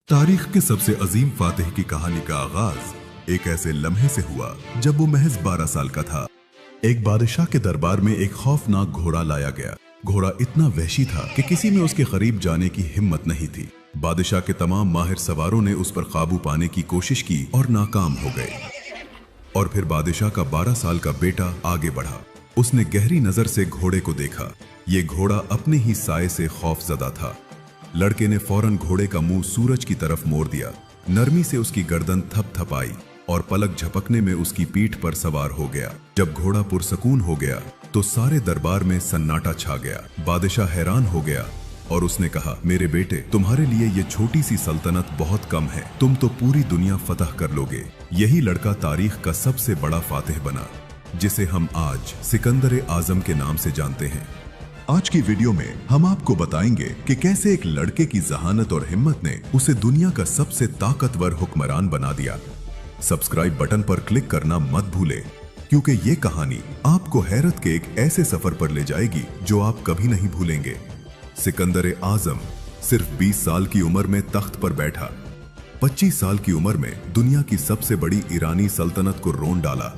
तारीख के सबसे अजीम फातिह की कहानी का आगाज एक ऐसे लम्हे से हुआ जब वो महज 12 साल का था। एक बादशाह के दरबार में एक खौफनाक घोड़ा लाया गया। घोड़ा इतना वहशी था कि किसी में उसके करीब जाने की हिम्मत नहीं थी। बादशाह के तमाम माहिर सवारों ने उस पर काबू पाने की कोशिश की और नाकाम हो गए। और फिर बादशाह का 12 साल का बेटा आगे बढ़ा। उसने गहरी नजर से घोड़े को देखा। ये घोड़ा अपने ही साए से खौफजदा था। लड़के ने फौरन घोड़े का मुंह सूरज की तरफ मोड़ दिया। नरमी से उसकी गर्दन थपथपाई और पलक झपकने में उसकी पीठ पर सवार हो गया। जब घोड़ा पुरसकून हो गया तो सारे दरबार में सन्नाटा छा गया। बादशाह हैरान हो गया और उसने कहा, मेरे बेटे, तुम्हारे लिए ये छोटी सी सल्तनत बहुत कम है। तुम तो पूरी दुनिया फतह कर लोगे। यही लड़का तारीख का सबसे बड़ा फातिह बना, जिसे हम आज सिकंदर आजम के नाम से जानते हैं। आज की वीडियो में हम आपको बताएंगे कि कैसे एक लड़के की जहानत और हिम्मत ने उसे दुनिया का सबसे ताकतवर हुक्मरान बना दिया। सब्सक्राइब बटन पर क्लिक करना मत भूलें, क्योंकि ये कहानी आपको हैरत के एक ऐसे सफर पर ले जाएगी जो आप कभी नहीं भूलेंगे। सिकंदर आजम सिर्फ 20 साल की उम्र में तख्त पर बैठा। 25 साल की उम्र में दुनिया की सबसे बड़ी ईरानी सल्तनत को रोन डाला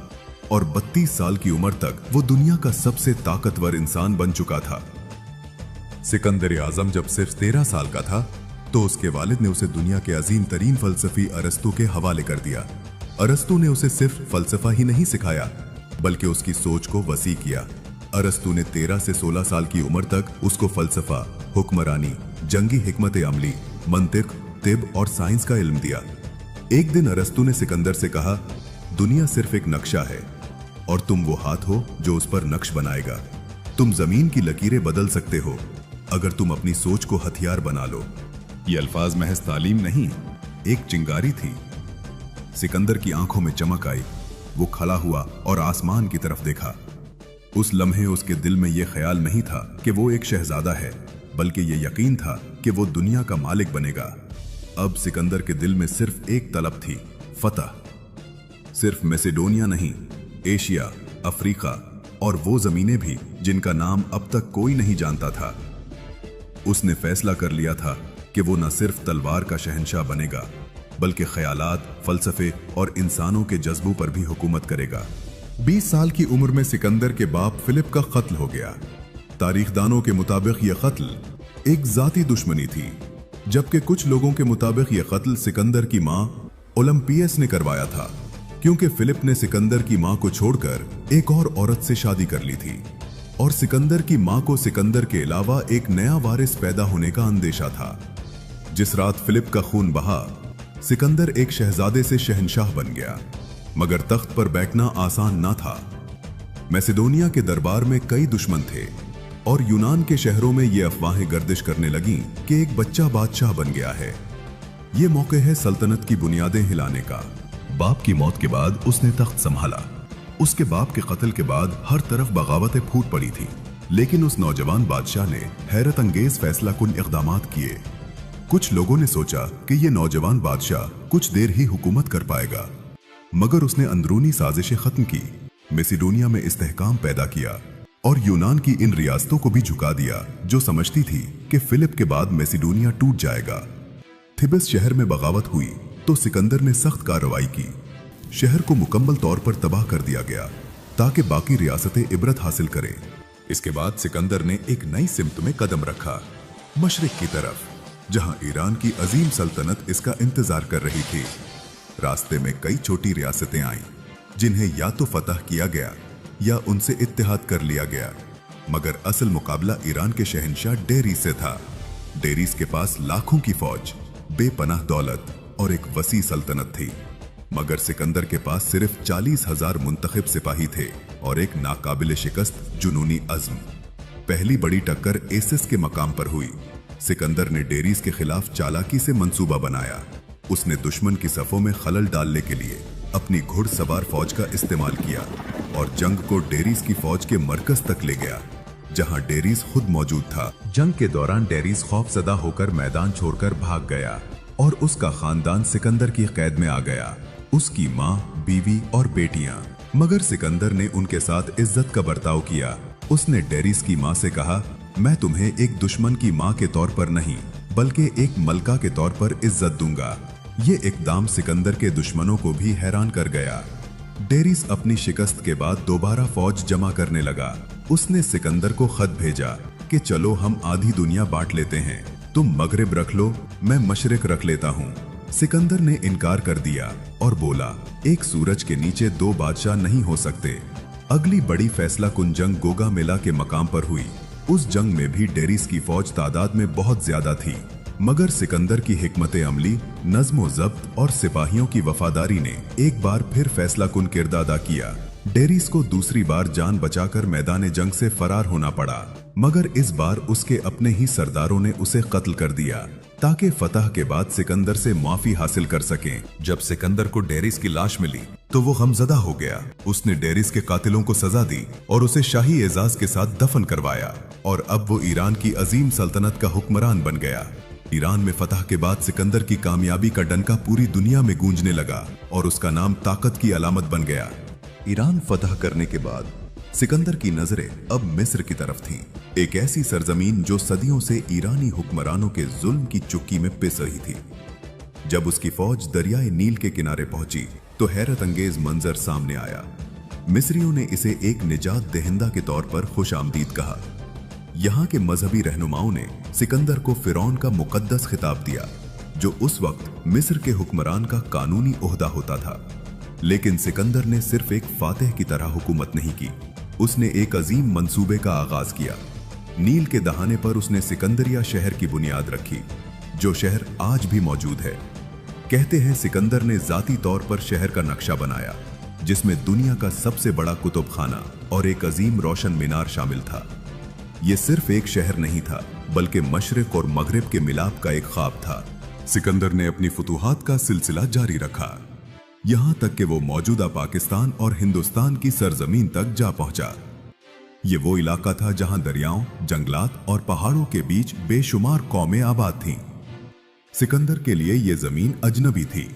और 32 साल की उम्र तक वो दुनिया का सबसे ताकतवर इंसान बन चुका था। सिकंदर आजम जब सिर्फ 13 साल का था तो उसके वालिद ने उसे दुनिया के अजीम तरीन फलसफी अरस्तू के हवाले कर दिया। अरस्तू ने उसे सिर्फ फलसफा ही नहीं सिखाया, बल्कि उसकी सोच को वसी किया। अरस्तू ने 13 से 16 साल की उम्र तक उसको फलसफा, हुक्मरानी, जंगी हिकमत अमली, मंतिक, तिब और साइंस का इल्म दिया। एक दिन अरस्तू ने सिकंदर से कहा, दुनिया सिर्फ एक नक्शा है और तुम वो हाथ हो जो उस पर नक्श बनाएगा। तुम जमीन की लकीरें बदल सकते हो अगर तुम अपनी सोच को हथियार बना लो। ये अल्फाज महज तालीम नहीं, एक चिंगारी थी। सिकंदर की आंखों में चमक आई। वो खड़ा हुआ और आसमान की तरफ देखा। उस लम्हे उसके दिल में यह ख्याल नहीं था कि वो एक शहजादा है, बल्कि ये यकीन था कि वो दुनिया का मालिक बनेगा। अब सिकंदर के दिल में सिर्फ एक तलब थी, फतह। सिर्फ मैसेडोनिया नहीं, एशिया, अफ्रीका और वो जमीनें भी जिनका नाम अब तक कोई नहीं जानता था। उसने फैसला कर लिया था कि वो न सिर्फ तलवार का शहंशाह बनेगा, बल्कि ख्यालात, फलसफे और इंसानों के जज्बों पर भी हुकूमत करेगा। 20 साल की उम्र में सिकंदर के बाप फिलिप का कत्ल हो गया। तारीखदानों के मुताबिक यह कत्ल एक जाती दुश्मनी थी, जबकि कुछ लोगों के मुताबिक यह कत्ल सिकंदर की मां ओलंपियस ने करवाया था, क्योंकि फिलिप ने सिकंदर की मां को छोड़कर एक और औरत से शादी कर ली थी और सिकंदर की मां को सिकंदर के अलावा एक नया वारिस पैदा होने का अंदेशा था। जिस रात फिलिप का खून बहा, सिकंदर एक शहजादे से शहंशाह बन गया, मगर तख्त पर बैठना आसान ना था। मैसेडोनिया के दरबार में कई दुश्मन थे और यूनान के शहरों में ये अफवाहें गर्दिश करने लगीं कि एक बच्चा बादशाह बन गया है। ये मौके है सल्तनत की बुनियादें हिलाने का। बाप की मौत के बाद उसने तख्त संभाला। उसके बाप के कत्ल के बाद हर तरफ बगावतें फूट पड़ी थी, लेकिन उस नौजवान बादशाह ने हैरत अंगेज फैसला कुन इक़दामात किए। कुछ लोगों ने सोचा कि ये नौजवान बादशाह कुछ देर ही हुकूमत कर पाएगा, मगर उसने अंदरूनी साजिशें खत्म की, मैसेडोनिया में इस्तेहकाम पैदा किया और यूनान की इन रियासतों को भी झुका दिया जो समझती थी कि फिलिप के बाद मैसेडोनिया टूट जाएगा। थिबिस शहर में बगावत हुई तो सिकंदर ने सख्त कार्रवाई की। शहर को मुकम्मल तौर पर तबाह कर दिया गया ताकि बाकी रियासतें इबरत हासिल करें। इसके बाद सिकंदर ने एक नई सिमत में कदम रखा, मशरिक की तरफ, जहां ईरान की अजीम सल्तनत इसका इंतजार कर रही थी। रास्ते में कई छोटी रियासतें आईं, जिन्हें या तो फतह किया गया या उनसे इत्तेहाद कर लिया गया, मगर असल मुकाबला ईरान के शहंशाह डेरीस से था। डेरीस के पास लाखों की फौज, बेपनाह दौलत और एक वसी सल्तनत थी, मगर सिकंदर के पास सिर्फ 40,000 मुंतखब सिपाही थे और एक नाकाबिल शिकस्त जुनूनी अज़्म। पहली बड़ी टक्कर एसिस के मकाम पर हुई। सिकंदर ने डेरीस के खिलाफ चालाकी से मंसूबा बनाया। उसने दुश्मन की सफों में खलल डालने के लिए अपनी घुड़सवार फौज का इस्तेमाल किया और जंग को डेरीस की फौज के मरकज तक ले गया, जहां डेरीस खुद मौजूद था। जंग के दौरान डेरीस खौफजदा होकर मैदान छोड़कर भाग गया और उसका खानदान सिकंदर की कैद में आ गया, उसकी माँ, बीवी और बेटियां। मगर सिकंदर ने उनके साथ इज्जत का बर्ताव किया। उसने डेरीस की माँ से कहा, मैं तुम्हें एक दुश्मन की माँ के तौर पर नहीं, बल्कि एक मलका के तौर पर इज्जत दूंगा। ये इकदाम सिकंदर के दुश्मनों को भी हैरान कर गया। डेरिस अपनी शिकस्त के बाद दोबारा फौज जमा करने लगा। उसने सिकंदर को खत भेजा कि चलो हम आधी दुनिया बांट लेते हैं, तुम मगरिब रख लो, मैं मशरिक रख लेता हूँ। सिकंदर ने इनकार कर दिया और बोला, एक सूरज के नीचे दो बादशाह नहीं हो सकते। अगली बड़ी फैसला कुन जंग गोगामेला के मकाम पर हुई। उस जंग में भी डेरिस की फौज तादाद में बहुत ज्यादा थी, मगर सिकंदर की हिकमत अमली, नज़्म ज़ब्त और सिपाहियों की वफादारी ने एक बार फिर फैसला कुन किरदार अदा किया। डेरिस को दूसरी बार जान बचाकर मैदान जंग से फरार होना पड़ा, मगर इस बार उसके अपने ही सरदारों ने उसे कत्ल कर दिया ताकि फतह के बाद सिकंदर से माफी हासिल कर सकें। जब सिकंदर को डेरिस की लाश मिली तो वो गमज़दा हो गया। उसने डेरिस के कातिलों को सजा दी और उसे शाही एजाज के साथ दफन करवाया और अब वो ईरान की अजीम सल्तनत का हुक्मरान बन गया। ईरान में फतह के बाद सिकंदर की कामयाबी का डंका पूरी दुनिया में गूंजने लगा और उसका नाम ताकत की अलामत बन गया। ईरान फतह करने के बाद सिकंदर की नजरें अब मिस्र की तरफ थीं, एक ऐसी सरजमीन जो सदियों से ईरानी हुक्मरानों के जुल्म की चुक्की में पिस रही थी। जब उसकी फौज दरियाए नील के किनारे पहुंची तो हैरत अंगेज मंजर सामने आया। मिस्रियों ने इसे एक निजात दहिंदा के तौर पर खुशामदीद कहा। यहाँ के मजहबी रहनुमाओं ने सिकंदर को फिरौन का मुकद्दस खिताब दिया, जो उस वक्त मिस्र के हुक्मरान का कानूनी ओहदा होता था। लेकिन सिकंदर ने सिर्फ एक फातिह की तरह हुकूमत नहीं की, उसने एक अजीम मंसूबे का आगाज किया। नील के दहाने पर उसने सिकंदरिया शहर की बुनियाद रखी, जो शहर आज भी मौजूद है। कहते हैं सिकंदर ने जाती तौर पर शहर का नक्शा बनाया, जिसमें दुनिया का सबसे बड़ा कुतुब खाना और एक अजीम रोशन मीनार शामिल था। यह सिर्फ एक शहर नहीं था, बल्कि मशरिक और मगरिब के मिलाप का एक ख्वाब था। सिकंदर ने अपनी फुतूहात का सिलसिला जारी रखा, यहां तक कि वो मौजूदा पाकिस्तान और हिंदुस्तान की सरजमीन तक जा पहुंचा। ये वो इलाका था जहां दरियाओं, जंगलात और पहाड़ों के बीच बेशुमार कौमें आबाद थीं। सिकंदर के लिए ये जमीन अजनबी थी,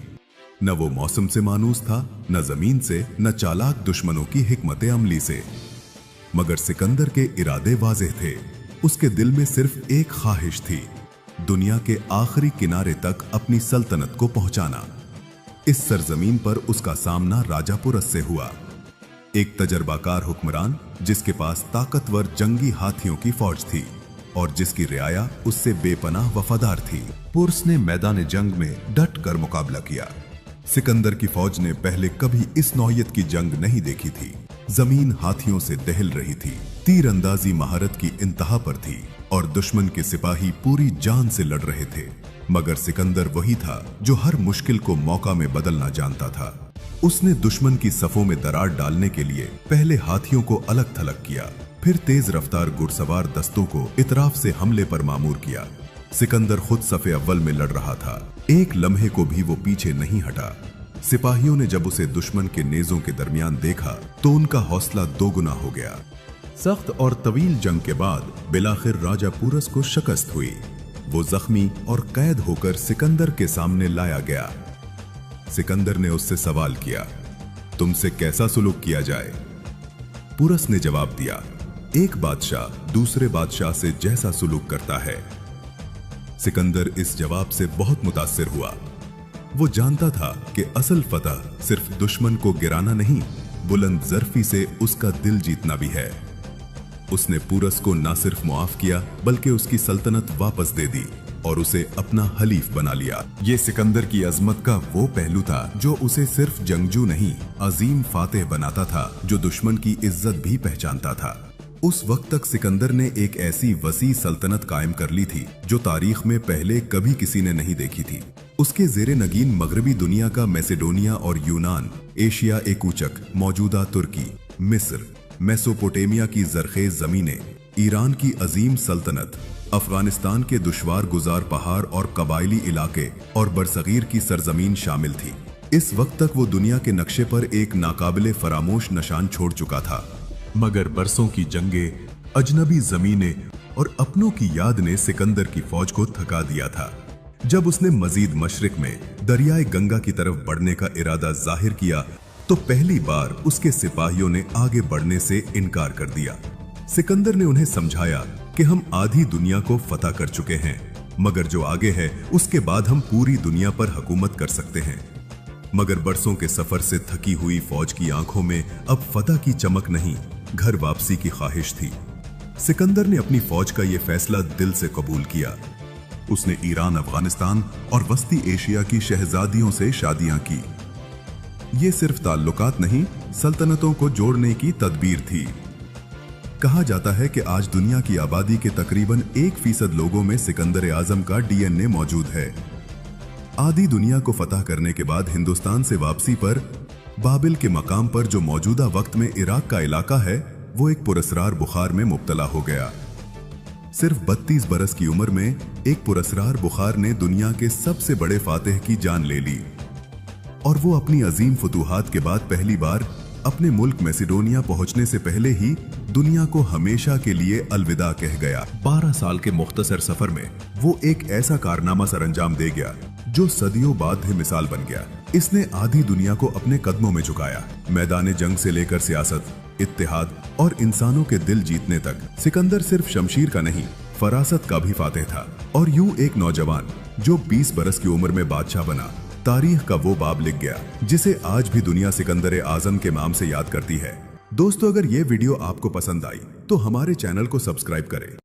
न वो मौसम से मानूस था, न जमीन से, न चालाक दुश्मनों की हिकमत अमली से। मगर सिकंदर के इरादे वाज़ेह थे। उसके दिल में सिर्फ एक ख्वाहिश थी, दुनिया के आखिरी किनारे तक अपनी सल्तनत को पहुंचाना। इस सरजमीन पर उसका सामना राजा पुरस से हुआ, एक तजर्बाकार हुक्मरान जिसके पास ताकतवर जंगी हाथियों की फौज थी और जिसकी रियाया उससे बेपनाह वफादार थी। पुरस ने मैदान जंग में डट कर मुकाबला किया। सिकंदर की फौज ने पहले कभी इस नौयत की जंग नहीं देखी थी। जमीन हाथियों से दहल रही थी, तीर अंदाजी महारत की इंतहा पर थी और दुश्मन के सिपाही पूरी जान से लड़ रहे थे। मगर सिकंदर वही था जो हर मुश्किल को मौका में बदलना जानता था। उसने दुश्मन की सफों में दरार डालने के लिए पहले हाथियों को अलग थलग किया, फिर तेज रफ्तार घुड़सवार दस्तों को इतराफ से हमले पर मामूर किया। सिकंदर खुद सफे अव्वल में लड़ रहा था, एक लम्हे को भी वो पीछे नहीं हटा। सिपाहियों ने जब उसे दुश्मन के नेजों के दरमियान देखा तो उनका हौसला दोगुना हो गया। सख्त और तवील जंग के बाद बिलाखिर राजा पुरस को शिकस्त हुई। वो जख्मी और कैद होकर सिकंदर के सामने लाया गया। सिकंदर ने उससे सवाल किया, तुमसे कैसा सुलूक किया जाए? पुरस ने जवाब दिया, एक बादशाह दूसरे बादशाह से जैसा सुलूक करता है। सिकंदर इस जवाब से बहुत मुतासिर हुआ। वो जानता था कि असल फतह सिर्फ दुश्मन को गिराना नहीं, बुलंद ज़र्फी से उसका दिल जीतना भी है। उसने पुरस को ना सिर्फ मुआफ किया बल्कि उसकी सल्तनत वापस दे दी और उसे अपना हलीफ बना लिया। ये सिकंदर की अजमत का वो पहलू था जो उसे सिर्फ जंगजू नहीं, अजीम फातेह बनाता था जो दुश्मन की इज्जत भी पहचानता था। उस वक्त तक सिकंदर ने एक ऐसी वसी सल्तनत कायम कर ली थी जो तारीख में पहले कभी किसी ने नहीं देखी थी। उसके जेरे नगीन मगरबी दुनिया का मैसेडोनिया और यूनान, एशिया एकूचक, मौजूदा तुर्की, मिस्र, मेसोपोटामिया की जरखेज जमीनें, ईरान की अजीम सल्तनत, अफगानिस्तान के दुश्वार गुजार पहाड़ और कबायली इलाके और बरसगीर की सरजमीन शामिल थी। इस वक्त तक वो दुनिया के नक्शे पर एक नाकाबिले फरामोश निशान छोड़ चुका था। मगर बरसों की जंगें, अजनबी जमीनें और अपनों की याद ने सिकंदर की फौज को थका दिया था। जब उसने मजीद मशरिक में दरियाए गंगा की तरफ बढ़ने का इरादा जाहिर किया तो पहली बार उसके सिपाहियों ने आगे बढ़ने से इनकार कर दिया। सिकंदर ने उन्हें समझाया कि हम आधी दुनिया को फतह कर चुके हैं, मगर जो आगे है उसके बाद हम पूरी दुनिया पर हुकूमत कर सकते हैं। मगर बरसों के सफर से थकी हुई फौज की आंखों में अब फतह की चमक नहीं, घर वापसी की ख्वाहिश थी। सिकंदर ने अपनी फौज का यह फैसला दिल से कबूल किया। उसने ईरान, अफगानिस्तान और वस्ती एशिया की शहजादियों से शादियां की। ये सिर्फ ताल्लुकात नहीं, सल्तनतों को जोड़ने की तदबीर थी। कहा जाता है कि आज दुनिया की आबादी के तकरीबन 1% लोगों में सिकंदर आजम का डीएनए मौजूद है। आधी दुनिया को फतह करने के बाद हिंदुस्तान से वापसी पर बाबिल के मकाम पर जो मौजूदा वक्त में इराक का इलाका है, वो एक पुरस्रार बुखार में मुब्तला हो गया। सिर्फ 32 बरस की उम्र में एक पुरस्रार बुखार ने दुनिया के सबसे बड़े फातिह की जान ले ली और वो अपनी अजीम फतूहात के बाद पहली बार अपने मुल्क मैसिडोनिया पहुंचने से पहले ही दुनिया को हमेशा के लिए अलविदा कह गया। 12 साल के मुख्तसर सफर में वो एक ऐसा कारनामा सरअंजाम दे गया जो सदियों बाद मिसाल बन गया। इसने आधी दुनिया को अपने कदमों में झुकाया। मैदान जंग से लेकर सियासत, इत्तेहाद और इंसानों के दिल जीतने तक सिकंदर सिर्फ शमशीर का नहीं, फरासत का भी फातिह था। और यूं एक नौजवान जो 20 बरस की उम्र में बादशाह बना, तारीख का वो बाब लिख गया जिसे आज भी दुनिया सिकंदर आजम के नाम से याद करती है। दोस्तों, अगर ये वीडियो आपको पसंद आई तो हमारे चैनल को सब्सक्राइब करें।